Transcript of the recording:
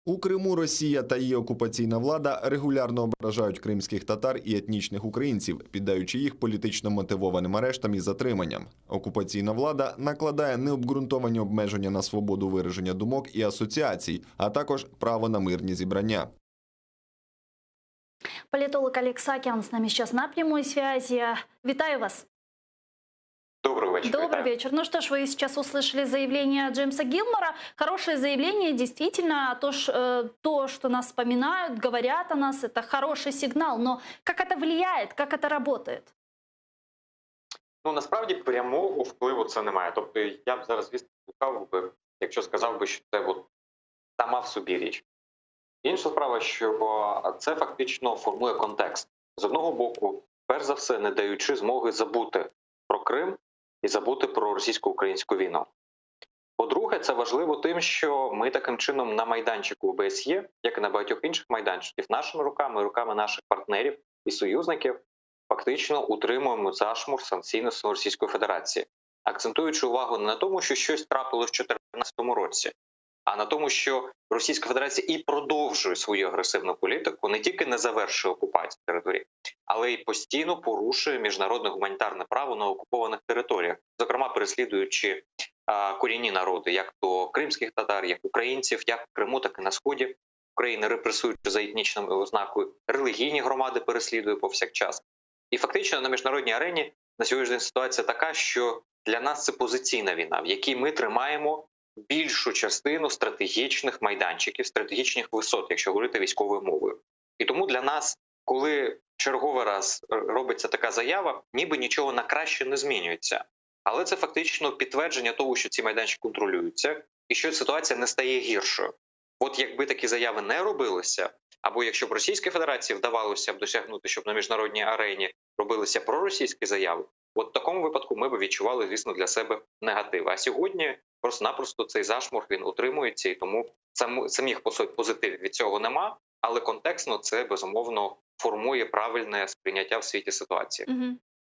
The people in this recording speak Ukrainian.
У Криму Росія та її окупаційна влада регулярно ображають кримських татар і етнічних українців, піддаючи їх політично мотивованим арештам і затриманням. Окупаційна влада накладає необґрунтовані обмеження на свободу вираження думок і асоціацій, а також право на мирні зібрання. Политолог Олег Сакян с нами сейчас на прямой связи. Витаю вас. Добрый вечер. Добрый вечер. Ну что ж, вы сейчас услышали заявление Джеймса Гилмора. Хорошее заявление, действительно, то, что нас вспоминают, говорят о нас, это хороший сигнал. Но как это влияет, как это работает? Ну, насправді прямого впливу це немає. Тобто я б зараз, звісно, слухав би, якщо сказав би, що це от сама в собі річ. Інша справа, що це фактично формує контекст. З одного боку, перш за все, не даючи змоги забути про Крим і забути про російсько-українську війну. По-друге, це важливо тим, що ми таким чином на майданчику ОБСЄ, як і на багатьох інших майданчиків, нашими руками, руками наших партнерів і союзників, фактично утримуємо зашмур санкційності Російської Федерації, акцентуючи увагу не на тому, що щось трапилось в 2014 році, а на тому, що Російська Федерація і продовжує свою агресивну політику, не тільки не завершує окупацію території, але й постійно порушує міжнародне гуманітарне право на окупованих територіях, зокрема переслідуючи корінні народи, як то кримських татар, як українців, як в Криму, так і на Сході України, репресуючи за етнічною ознакою, релігійні громади переслідує повсякчас. І фактично на міжнародній арені на сьогоднішній день ситуація така, що для нас це позиційна війна, в якій ми тримаємо більшу частину стратегічних майданчиків, стратегічних висот, якщо говорити військовою мовою. І тому для нас, коли черговий раз робиться така заява, ніби нічого на краще не змінюється. Але це фактично підтвердження того, що ці майданчики контролюються і що ситуація не стає гіршою. От якби такі заяви не робилися, або якщо б Російській Федерації вдавалося б досягнути, щоб на міжнародній арені робилися проросійські заяви, от в такому випадку ми б відчували, звісно, для себе негатив. А сьогодні просто-напросто цей зашморг, він утримується, і тому самих позитивів від цього нема, але контекстно це, безумовно, формує правильне сприйняття в світі ситуації.